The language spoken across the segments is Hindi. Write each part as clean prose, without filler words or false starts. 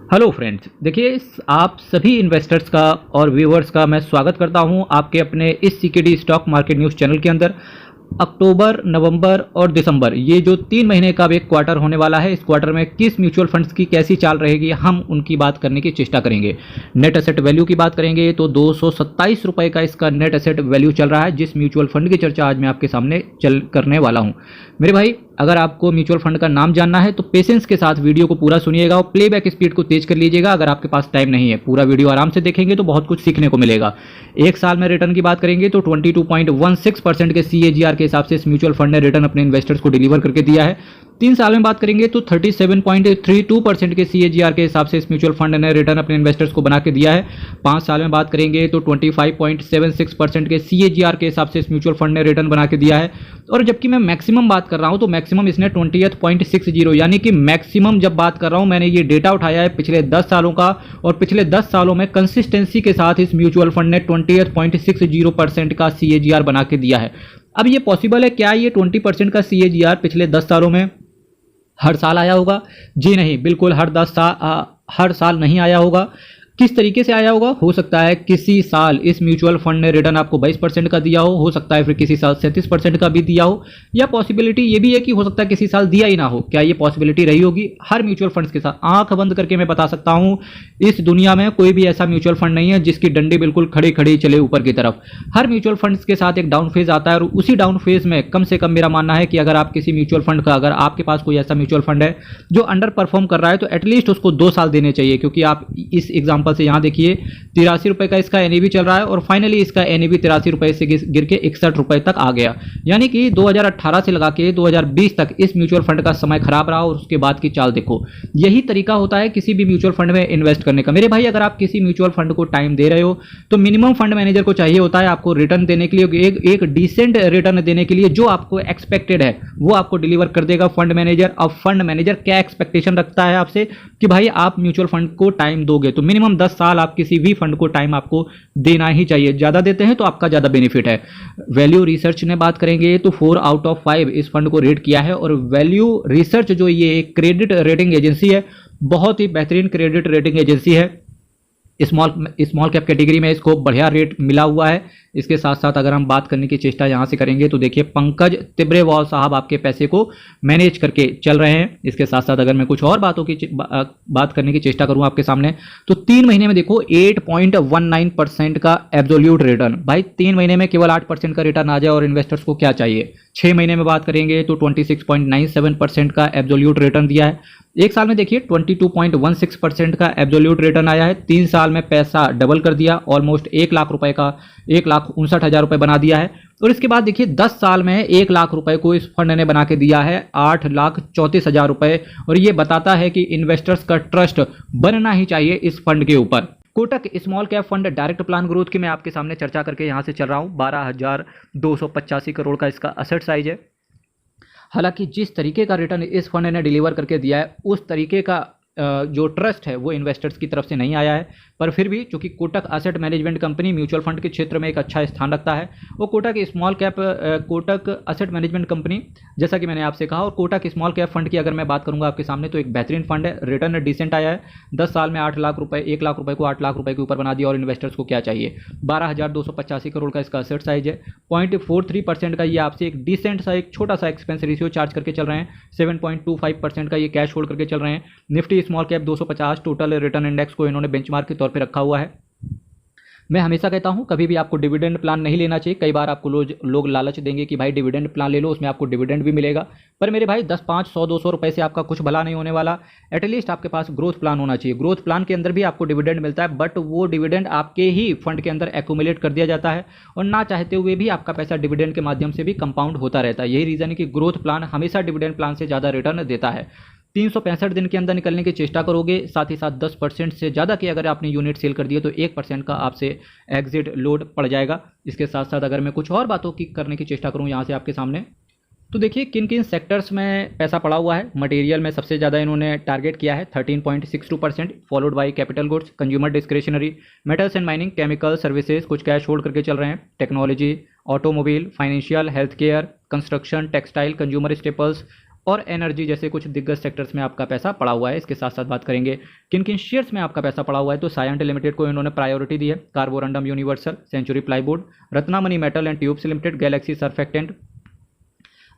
हेलो फ्रेंड्स, देखिए आप सभी इन्वेस्टर्स का और व्यूअर्स का मैं स्वागत करता हूं आपके अपने इस CKD stock market news channel के अंदर। अक्टूबर, नवंबर और दिसंबर ये जो 3 महीने का अब एक क्वार्टर होने वाला है, इस क्वार्टर में किस म्यूचुअल फंड्स की कैसी चाल रहेगी हम उनकी बात करने की चेष्टा करेंगे। नेट एसेट वैल्यू की बात करेंगे तो 227 रुपये का इसका नेट एसेट वैल्यू चल रहा है, जिस म्यूचुअल फंड की चर्चा आज मैं आपके सामने करने वाला हूँ। मेरे भाई, अगर आपको म्यूचुअल फंड का नाम जानना है तो पेशेंस के साथ वीडियो को पूरा सुनिएगा और प्लेबैक स्पीड को तेज कर लीजिएगा। अगर आपके पास टाइम नहीं है, पूरा वीडियो आराम से देखेंगे तो बहुत कुछ सीखने को मिलेगा। एक साल में रिटर्न की बात करेंगे तो 22.16% के CAGR के हिसाब से इस म्यूचुअल फंड ने रिटर्न अपने इन्वेस्टर्स को डिलीवर करके दिया है। 3 साल में बात करेंगे तो 37.32% के CAGR के हिसाब से इस म्यूचुअल फंड ने रिटर्न अपने इन्वेस्टर्स को बना के दिया है। 5 साल में बात करेंगे तो 25.76% के CAGR के हिसाब से इस म्यूचुअल फंड ने रिटर्न बना के दिया है। और जबकि मैं मैक्सिमम बात कर रहा हूं तो मैक्सिमम इसने 20.60, यानी कि मैक्सिमम जब बात कर रहा हूं मैंने ये डेटा उठाया है पिछले 10 सालों का, और पिछले 10 सालों में कंसिस्टेंसी के साथ इस म्यूचुअल फंड ने 20.60% का CAGR बना के दिया है। अब ये पॉसिबल है क्या ये 20% का CAGR पिछले 10 सालों में हर साल आया होगा? जी नहीं, बिल्कुल हर साल नहीं आया होगा। किस तरीके से आया होगा? हो सकता है किसी साल इस म्यूचुअल फंड ने रिटर्न आपको 22% का दिया हो सकता है फिर किसी साल 37% का भी दिया हो, या पॉसिबिलिटी ये भी है कि हो सकता है किसी साल दिया ही ना हो। क्या ये पॉसिबिलिटी रही होगी? हर म्यूचुअल फंड्स के साथ आंख बंद करके मैं बता सकता हूं, इस दुनिया में कोई भी ऐसा म्यूचुअल फंड नहीं है जिसकी डंडी बिल्कुल खड़ी खड़ी चले ऊपर की तरफ। हर म्यूचुअल फंड्स के साथ एक डाउन फेज आता है, और उसी डाउन फेज में कम से कम मेरा मानना है कि अगर आप किसी म्यूचुअल फंड का, अगर आपके पास कोई ऐसा म्यूचुअल फंड है जो अंडर परफॉर्म कर रहा है तो एटलीस्ट उसको 2 साल देने चाहिए। क्योंकि आप इस एग्जाम्पल से यहाँ देखिए 83 रुपए का इसका एनईवी चल रहा है, और फाइनली इसका एनईवी 83 रुपए से गिर के 61 रुपए तक आ गया। यानी कि 2018 से लगा के 2020 तक इस म्यूचुअल फंड का समय खराब रहा, और उसके बाद की चाल देखो। यही तरीका होता है किसी भी म्यूचुअल फंड में इन्वेस्ट करने का। मेरे भाई, अगर आप किसी म्यूचुअल फंड को टाइम दे रहे हो तो मिनिमम फंड मैनेजर को चाहिए होता है आपको रिटर्न देने के लिए, एक डिसेंट रिटर्न देने के लिए। जो आपको एक्सपेक्टेड है वो आपको डिलीवर कर देगा फंड मैनेजर। अब फंड मैनेजर क्या एक्सपेक्टेशन रखता है आपसे कि भाई आप म्यूचुअल फंड को टाइम दोगे, तो मिनिमम 10 साल आप किसी भी फंड को टाइम आपको देना ही चाहिए। ज्यादा देते हैं तो आपका ज्यादा बेनिफिट है। वैल्यू रिसर्च ने बात करेंगे तो 4 आउट ऑफ 5 इस फंड को रेट किया है। और वैल्यू रिसर्च जो ये एक क्रेडिट रेटिंग एजेंसी है, बहुत ही बेहतरीन क्रेडिट रेटिंग एजेंसी है। स्मॉल कैप कैटेगरी में इसको बढ़िया रेट मिला हुआ है। इसके साथ साथ अगर हम बात करने की चेष्टा यहाँ से करेंगे तो देखिए पंकज तिब्रेवाल साहब आपके पैसे को मैनेज करके चल रहे हैं। इसके साथ साथ अगर मैं कुछ और बातों की बात करने की चेष्टा करूँ आपके सामने तो 3 महीने में देखो 8.19% का एब्सोल्यूट रिटर्न। भाई 3 महीने में केवल 8% का रिटर्न आ जाए और इन्वेस्टर्स को क्या चाहिए? 6 महीने में बात करेंगे तो 26.97% का एब्सोल्यूट रिटर्न दिया है। एक साल में देखिए 22.16% का एब्सोल्यूट रिटर्न आया है। 3 साल में पैसा डबल कर दिया, ऑलमोस्ट 1 लाख रुपए का 1,59,000 रुपए बना दिया है। और इसके बाद देखिए 10 साल में 1 लाख रुपए को इस फंड ने बना के दिया है 8,34,000 रुपए। और ये बताता है कि इन्वेस्टर्स का ट्रस्ट बनना ही चाहिए इस फंड के ऊपर। Kotak small cap fund direct plan growth की मैं आपके सामने चर्चा करके यहाँ से चल रहा हूँ। 12,285 करोड़ का इसका असेट साइज है। हालांकि जिस तरीके का रिटर्न इस फंड ने डिलीवर करके दिया है उस तरीके का जो ट्रस्ट है वो इन्वेस्टर्स की तरफ से नहीं आया है। पर फिर भी चूंकि Kotak asset management company mutual fund के क्षेत्र में एक अच्छा स्थान रखता है, वो कोटक एसेट मैनेजमेंट कंपनी, जैसा कि मैंने आपसे कहा, और कोटक स्मॉल कैप फंड की अगर मैं बात करूंगा आपके सामने तो एक बेहतरीन फंड है। रिटर्न डिसेंट आया है। 10 साल में 8 लाख रुपए, 1 लाख रुपए को 8 लाख रुपए के ऊपर बना दिया। और इन्वेस्टर्स को क्या चाहिए? 12,285 करोड़ का इसका एसेट साइज है। 0.43% का ये आपसे एक डिसेंट सा, एक छोटा सा एक्सपेंस रेशियो चार्ज करके चल रहे हैं। 7.25% का ये कैश होल्ड करके चल रहे हैं। Nifty small cap 250 total return index को इन्होंने बेंचमार्क के तौर पे रखा हुआ है। मैं हमेशा कहता हूं कभी भी आपको डिविडेंड प्लान नहीं लेना चाहिए। कई बार आपको लोग लालच देंगे कि भाई डिविडेंड प्लान ले लो, उसमें आपको डिविडेंड भी मिलेगा। पर मेरे भाई 10, 5, 100, 200 रुपए से आपका कुछ भला नहीं होने वाला। एटलीस्ट आपके पास ग्रोथ प्लान होना चाहिए। ग्रोथ प्लान के अंदर भी आपको डिविडेंड मिलता है, बट वो डिविडेंड आपके ही फंड के अंदर एक्यूमुलेट कर दिया जाता है, और ना चाहते हुए भी आपका पैसा डिविडेंड के माध्यम से भी कंपाउंड होता रहता है। यही रीजन है कि ग्रोथ प्लान हमेशा डिविडेंड प्लान से ज़्यादा रिटर्न देता है। 365 दिन के अंदर निकलने की चेष्टा करोगे। साथ ही साथ 10% से ज़्यादा की अगर आपने यूनिट सेल कर दिए तो 1% का आपसे एग्जिट लोड पड़ जाएगा। इसके साथ साथ अगर मैं कुछ और बातों की करने की चेष्टा करूं यहाँ से आपके सामने तो देखिए किन किन सेक्टर्स में पैसा पड़ा हुआ है। मटेरियल में सबसे ज़्यादा इन्होंने टारगेट किया है 13.62%, followed by capital goods, consumer discretionary, metals and mining, chemical services कुछ कैश होल्ड करके चल रहे हैं, technology, automobile, financial, health care, construction, textile, consumer staples, और एनर्जी जैसे कुछ दिग्गज सेक्टर्स में आपका पैसा पड़ा हुआ है। इसके साथ साथ बात करेंगे किन किन शेयर्स में आपका पैसा पड़ा हुआ है, तो सायंट लिमिटेड को इन्होंने प्रायोरिटी दी है, Carborundum Universal, Century Plywood, Ratnamani Metal and Tubes Limited, Galaxy Surfactant.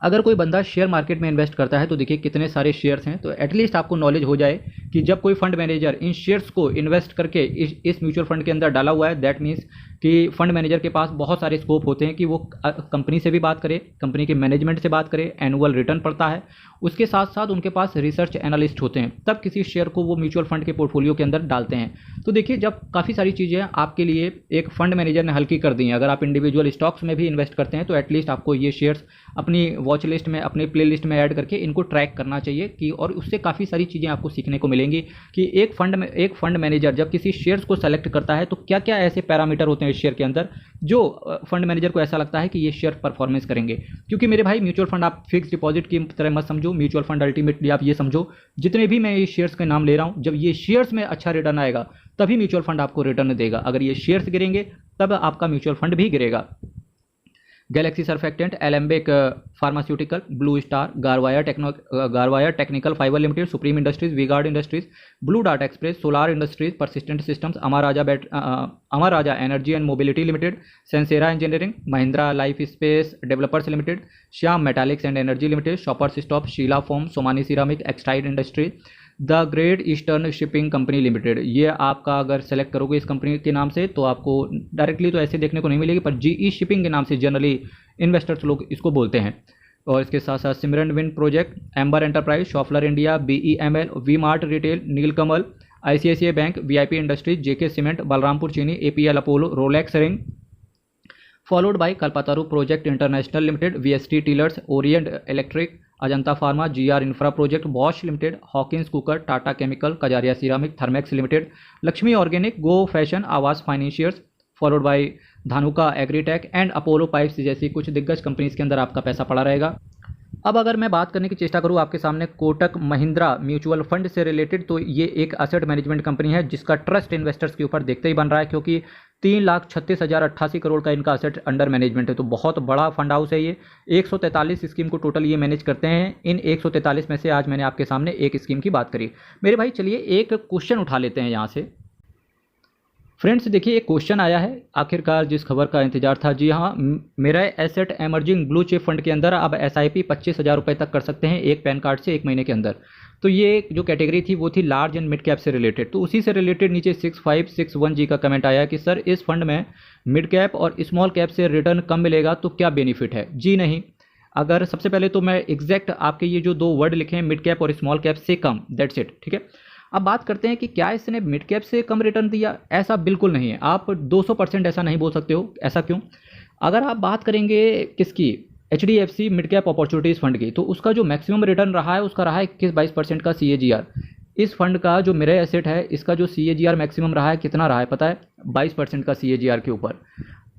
अगर कोई बंदा शेयर मार्केट में इन्वेस्ट करता है तो देखिए कितने सारे शेयर्स हैं, तो एटलीस्ट आपको नॉलेज हो जाए कि जब कोई फंड मैनेजर इन शेयर्स को इन्वेस्ट करके इस म्यूचुअल फंड के अंदर डाला हुआ है, दैट मीन्स कि फंड मैनेजर के पास बहुत सारे स्कोप होते हैं कि वो कंपनी से भी बात करे, कंपनी के मैनेजमेंट से बात करे, एनुअल रिटर्न पड़ता है, उसके साथ साथ उनके पास रिसर्च एनालिस्ट होते हैं, तब किसी शेयर को वो म्यूचुअल फंड के पोर्टफोलियो के अंदर डालते हैं। तो देखिए जब काफ़ी सारी चीज़ें आपके लिए एक फंड मैनेजर ने हल्की कर दी हैं, अगर आप इंडिविजुअल स्टॉक्स में भी इन्वेस्ट करते हैं तो एटलीस्ट आपको ये शेयर्स अपनी वॉच लिस्ट में, अपनी प्ले लिस्ट में ऐड करके इनको ट्रैक करना चाहिए कि, और उससे काफ़ी सारी चीज़ें आपको सीखने को मिलेंगी कि एक फंड मैनेजर जब किसी शेयर्स को सेलेक्ट करता है तो क्या क्या ऐसे पैरामीटर होते हैं इस शेयर के अंदर जो फंड मैनेजर को ऐसा लगता है कि ये शेयर परफॉर्मेंस करेंगे। क्योंकि मेरे भाई म्यूचुअल फंड आप फिक्स डिपॉजिट की तरह मत समझो, म्यूचुअल फंड अल्टीमेटली आप ये समझो जितने भी मैं ये शेयर्स के नाम ले रहा हूँ, जब ये शेयर्स में अच्छा रिटर्न आएगा तभी म्यूचुअल फंड आपको रिटर्न देगा, अगर ये शेयर्स गिरेंगे तब आपका म्यूचुअल फंड भी गिरेगा। Galaxy Surfactant, Alembic Pharmaceutical, Blue Star, Garware Technical Fibre Limited, Supreme Industries, V Guard Industries, Blue Dart Express, Solar Industries, Persistent Systems, Amara Raja Energy and Mobility Limited, Sansera Engineering, Mahindra Life Space Developers Limited, Shyam Metalics and Energy Limited, Shoppers Stop, Sheela Foam, Somany Ceramic, Exide Industries, the Great Eastern Shipping Company Limited. ये आपका अगर सेलेक्ट करोगे इस कंपनी के नाम से तो आपको डायरेक्टली तो ऐसे देखने को नहीं मिलेगी, पर जीई शिपिंग के नाम से जनरली इन्वेस्टर्स लोग इसको बोलते हैं। और इसके साथ साथ Simran Wind Project, Amber Enterprise, Schaeffler India, BEML, V Mart Retail, Neelkamal, ICICI Bank, VIP Industries, JK Cement, Balrampur Chini, APL Apollo, Rolex Ring, followed by Kalpataru Project International Limited, VST Tillers, Orient Electric, Ajanta Pharma, GR Infra Project, Bosch Limited, Hawkins Cooker, Tata Chemical, Kajaria Ceramic, Thermax Limited, Lakshmi Organic, Go Fashion, Aavas Financiers, followed by Dhanuka Agritech and Apollo Pipes जैसी कुछ दिग्गज कंपनीज के अंदर आपका पैसा पड़ा रहेगा। अब अगर मैं बात करने की चेष्टा करूं आपके सामने कोटक महिंद्रा म्यूचुअल फंड से रिलेटेड, तो ये एक एसेट मैनेजमेंट कंपनी है जिसका ट्रस्ट इन्वेस्टर्स के ऊपर देखते ही बन रहा है, क्योंकि 3,36,088 करोड़ का इनका एसेट अंडर मैनेजमेंट है, तो बहुत बड़ा फंड हाउस है ये। 143 स्कीम को टोटल ये मैनेज करते हैं। इन 143 में से आज मैंने आपके सामने एक स्कीम की बात करी। मेरे भाई चलिए एक क्वेश्चन उठा लेते हैं यहाँ से। फ्रेंड्स देखिए एक क्वेश्चन आया है, आखिरकार जिस खबर का इंतजार था। जी हाँ, मेरा asset emerging blue chip fund के अंदर अब SIP 25,000 रुपये तक कर सकते हैं एक पैन कार्ड से 1 महीने के अंदर। तो ये जो कैटेगरी थी वो थी लार्ज एंड मिड कैप से रिलेटेड। तो उसी से रिलेटेड नीचे 6561 जी का कमेंट आया कि सर इस फंड में मिड कैप और स्मॉल कैप से रिटर्न कम मिलेगा तो क्या बेनिफिट है। जी नहीं, अगर सबसे पहले तो मैं एग्जैक्ट आपके ये जो 2 वर्ड लिखे हैं मिड कैप और स्मॉल कैप से कम, दैट्स इट, ठीक है। अब बात करते हैं कि क्या इसने मिड कैप से कम रिटर्न दिया। ऐसा बिल्कुल नहीं है, आप 200% ऐसा नहीं बोल सकते हो। ऐसा क्यों? अगर आप बात करेंगे किसकी, HDFC mid cap opportunities fund की, तो उसका जो मैक्सिमम रिटर्न रहा है उसका रहा है 21-22% का CAGR। इस फंड का जो मेरा एसेट है इसका जो CAGR मैक्सिमम रहा है कितना रहा है पता है? 22% का CAGR के ऊपर।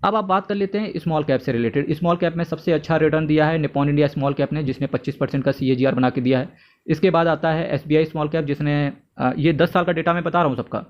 अब आप बात कर लेते हैं स्मॉल कैप से रिलेटेड। स्मॉल कैप में सबसे अच्छा रिटर्न दिया है निप्पॉन इंडिया स्मॉल कैप ने, जिसने 25% का CAGR बना के दिया है। इसके बाद आता है SBI स्मॉल कैप, जिसने ये 10 साल का डेटा मैं बता रहा हूँ सबका।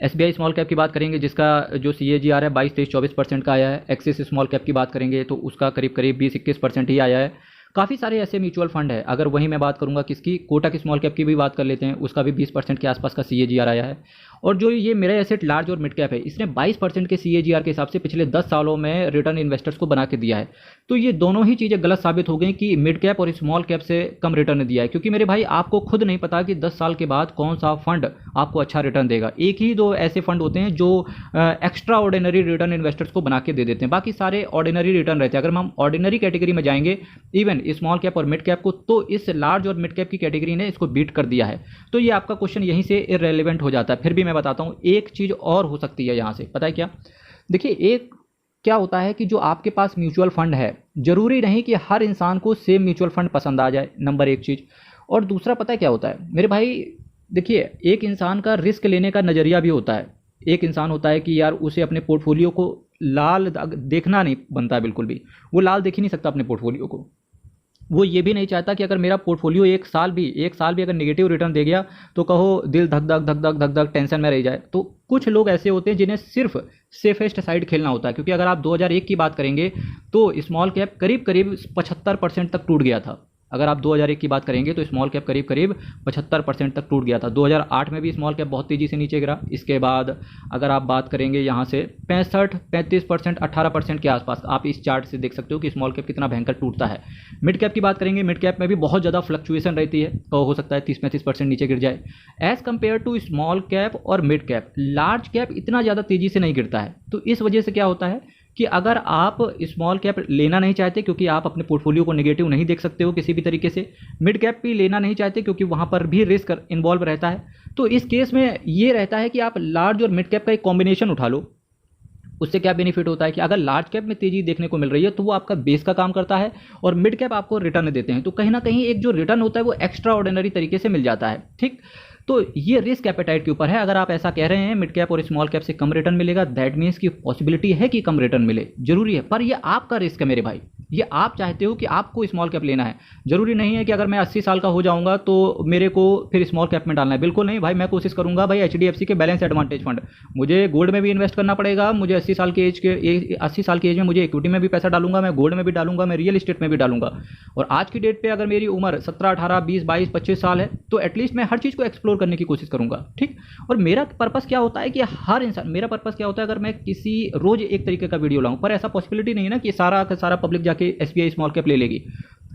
SBI स्मॉल कैप की बात करेंगे जिसका जो CAGR है 22-23-24% का आया है। एक्सिस स्मॉल कैप की बात करेंगे तो उसका करीब 20-21% ही आया है। काफ़ी सारे ऐसे म्यूचुअल फंड है। अगर वहीं मैं बात करूंगा किसकी, कोटक स्मॉल कैप की भी बात कर लेते हैं, उसका भी 20% के आसपास का CAGR आया है। और जो ये मेरा एसेट लार्ज और मिड कैप है, इसने 22% के CAGR के हिसाब से पिछले 10 सालों में रिटर्न इन्वेस्टर्स को बना के दिया है। तो ये दोनों ही चीज़ें गलत साबित हो गई कि मिड कैप और स्मॉल कैप से कम रिटर्न दिया है, क्योंकि मेरे भाई आपको खुद नहीं पता कि 10 साल के बाद कौन सा फंड आपको अच्छा रिटर्न देगा। एक ही 2 ऐसे फंड होते हैं जो एक्स्ट्रा ऑर्डिनरी रिटर्न इन्वेस्टर्स को बना के दे देते हैं, बाकी सारे ऑर्डिनरी रिटर्न रहते हैं। अगर हम ऑर्डिनरी कैटेगरी में जाएंगे इवन स्मॉल कैप और मिड कैप को, तो इस लार्ज और मिड कैप की कैटेगरी ने इसको बीट कर दिया है। तो ये आपका क्वेश्चन यहीं से इररेलेवेंट हो जाता है। फिर भी मैं बताता हूँ एक चीज और हो सकती है यहाँ से, पता है क्या? देखिए एक क्या होता है कि जो आपके पास म्यूचुअल फंड है, जरूरी नहीं कि हर इंसान को सेम म्यूचुअल फंड पसंद आ जाए, नंबर एक चीज। और दूसरा पता है क्या होता है मेरे भाई, देखिए एक इंसान का रिस्क लेने का नजरिया भी होता है। एक इंसान होता है कि यार उसे अपने पोर्टफोलियो को लाल देखना नहीं बनता है, बिल्कुल भी वो लाल देख ही नहीं सकता अपने पोर्टफोलियो को। वो ये भी नहीं चाहता कि अगर मेरा पोर्टफोलियो एक साल भी अगर नेगेटिव रिटर्न दे गया तो कहो दिल धक धक टेंशन में रह जाए। तो कुछ लोग ऐसे होते हैं जिन्हें सिर्फ सेफेस्ट साइड खेलना होता है, क्योंकि अगर आप 2001 की बात करेंगे तो स्मॉल कैप करीब 75% तक टूट गया था। अगर आप 2001 की बात करेंगे तो स्मॉल कैप करीब करीब 75% तक टूट गया था। 2008 में भी स्मॉल कैप बहुत तेज़ी से नीचे गिरा। इसके बाद अगर आप बात करेंगे यहाँ से 35% 18% के आसपास आप इस चार्ट से देख सकते हो कि स्मॉल कैप कितना भयंकर टूटता है। मिड कैप की बात करेंगे, मिड कैप में भी बहुत ज़्यादा फ्लक्चुएशन रहती है, तो हो सकता है 30-35% नीचे गिर जाए as compare to small cap और मिड कैप। लार्ज कैप इतना ज़्यादा तेज़ी से नहीं गिरता है। तो इस वजह से क्या होता है कि अगर आप स्मॉल कैप लेना नहीं चाहते क्योंकि आप अपने पोर्टफोलियो को नेगेटिव नहीं देख सकते हो किसी भी तरीके से, मिड कैप भी लेना नहीं चाहते क्योंकि वहाँ पर भी रिस्क इन्वॉल्व रहता है, तो इस केस में ये रहता है कि आप लार्ज और मिड कैप का एक कॉम्बिनेशन उठा लो। उससे क्या बेनिफिट होता है कि अगर लार्ज कैप में तेजी देखने को मिल रही है तो वो आपका बेस का काम करता है और मिड कैप आपको रिटर्न देते हैं, तो कहीं ना कहीं एक जो रिटर्न होता है वो एक्स्ट्रा ऑर्डिनरी तरीके से मिल जाता है। ठीक, तो ये रिस्क एपेटाइट के ऊपर है। अगर आप ऐसा कह रहे हैं मिड कैप और स्मॉल कैप से कम रिटर्न मिलेगा, दैट मीन्स की पॉसिबिलिटी है कि कम रिटर्न मिले, जरूरी है, पर ये आपका रिस्क है मेरे भाई। ये आप चाहते हो कि आपको स्मॉल कैप लेना है, जरूरी नहीं है कि अगर मैं 80 साल का हो जाऊंगा तो मेरे को फिर स्मॉल कैप में डालना है, बिल्कुल नहीं भाई। मैं कोशिश करूंगा भाई HDFC के बैलेंस एडवांटेज फंड, मुझे गोल्ड में भी इन्वेस्ट करना पड़ेगा, मुझे 80 साल की एज में मुझे इक्विटी में भी पैसा डालूंगा, मैं गोल्ड में भी डालूंगा, मैं रियल एस्टेट में भी डालूंगा। और आज की डेट पे अगर मेरी उम्र 17, 18, 20, 22, 25 साल है तो एटलीस्ट मैं हर चीज़ को एक्सप्लोर करने की कोशिश करूंगा। ठीक, और मेरा पर्पस क्या होता है कि हर इंसान, मेरा पर्पस क्या होता है अगर मैं किसी रोज एक तरीके का वीडियो लाऊं, पर ऐसा पॉसिबिलिटी नहीं है ना कि सारा का सारा पब्लिक जाके SBI स्मॉल कैप ले लेगी।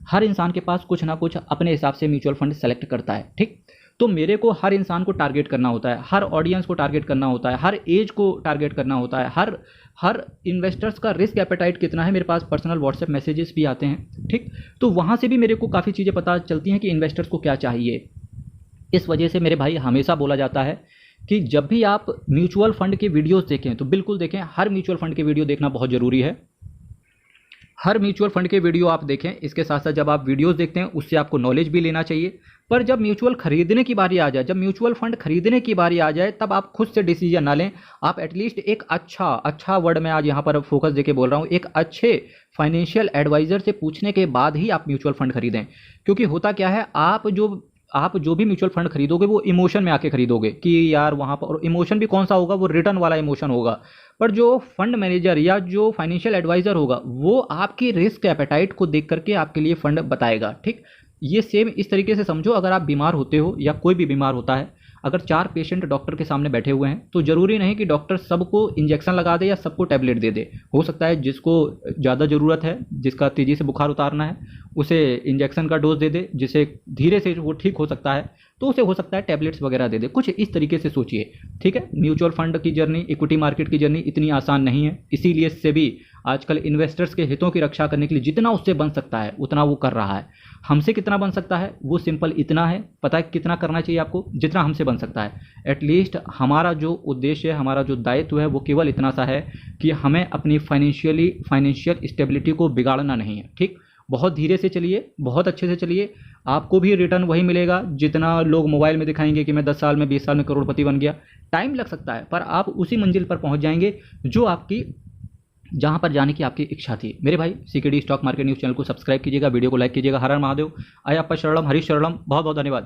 हर इंसान के पास कुछ ना कुछ अपने हिसाब से म्यूचुअल फंड सेलेक्ट करता है। ठीक, तो मेरे को हर इंसान को टारगेट करना होता है, हर ऑडियंस को टारगेट करना होता है, हर एज को टारगेट करना होता है, हर इन्वेस्टर्स का रिस्क एपेटाइट कितना है। मेरे पास पर्सनल व्हाट्सएप मैसेजेस भी आते हैं। ठीक, तो वहाँ से भी मेरे को काफ़ी चीज़ें पता चलती हैं कि इन्वेस्टर्स को क्या चाहिए। इस वजह से मेरे भाई हमेशा बोला जाता है कि जब भी आप म्यूचुअल फंड के वीडियोस देखें तो बिल्कुल देखें, हर म्यूचुअल फंड के वीडियो देखना बहुत ज़रूरी है। हर म्यूचुअल फंड के वीडियो आप देखें, इसके साथ साथ जब आप वीडियोस देखते हैं उससे आपको नॉलेज भी लेना चाहिए। पर जब म्यूचुअल खरीदने की बारी आ जाए, जब म्यूचुअल फंड खरीदने की बारी आ जाए तब आप खुद से डिसीजन ना लें। आप एटलीस्ट एक अच्छा वर्ड मैं आज यहाँ पर फोकस देके बोल रहा हूँ, एक अच्छे फाइनेंशियल एडवाइजर से पूछने के बाद ही आप म्यूचुअल फंड खरीदें। क्योंकि होता क्या है, आप जो भी म्यूचुअल फंड खरीदोगे वो इमोशन में आके खरीदोगे कि यार वहाँ पर, इमोशन भी कौन सा होगा, वो रिटर्न वाला इमोशन होगा। पर जो फंड मैनेजर या जो फाइनेंशियल एडवाइजर होगा वो आपकी रिस्क एपेटाइट को देख करके आपके लिए फंड बताएगा। ठीक, ये सेम इस तरीके से समझो, अगर आप बीमार होते हो या कोई भी बीमार होता है, अगर 4 पेशेंट डॉक्टर के सामने बैठे हुए हैं तो जरूरी नहीं कि डॉक्टर सबको इंजेक्शन लगा दे या सबको टैबलेट दे दे। हो सकता है जिसको ज़्यादा ज़रूरत है, जिसका तेज़ी से बुखार उतारना है, उसे इंजेक्शन का डोज दे दे, जिसे धीरे से वो ठीक हो सकता है तो उसे हो सकता है टैबलेट्स वगैरह दे दे। कुछ इस तरीके से सोचिए। ठीक है, म्यूचुअल फंड की जर्नी, इक्विटी मार्केट की जर्नी इतनी आसान नहीं है, इसीलिए सेबी आजकल इन्वेस्टर्स के हितों की रक्षा करने के लिए जितना उससे बन सकता है उतना वो कर रहा है। हमसे कितना बन सकता है वो सिंपल इतना है, पता है कितना करना चाहिए आपको, जितना हमसे बन सकता है। एटलीस्ट हमारा जो उद्देश्य है, हमारा जो दायित्व है वो केवल इतना सा है कि हमें अपनी फाइनेंशियल स्टेबिलिटी को बिगाड़ना नहीं है। ठीक, बहुत धीरे से चलिए, बहुत अच्छे से चलिए, आपको भी रिटर्न वही मिलेगा जितना लोग मोबाइल में दिखाएंगे कि मैं 10 साल में 20 साल में करोड़पति बन गया। टाइम लग सकता है पर आप उसी मंजिल पर पहुंच जाएंगे जो आपकी, जहां पर जाने की आपकी इच्छा थी। मेरे भाई CKD stock market news channel को सब्सक्राइब कीजिएगा, वीडियो को लाइक कीजिएगा। हर हर महादेव। आया आपका शरणम, हरीश शरणम। बहुत बहुत धन्यवाद।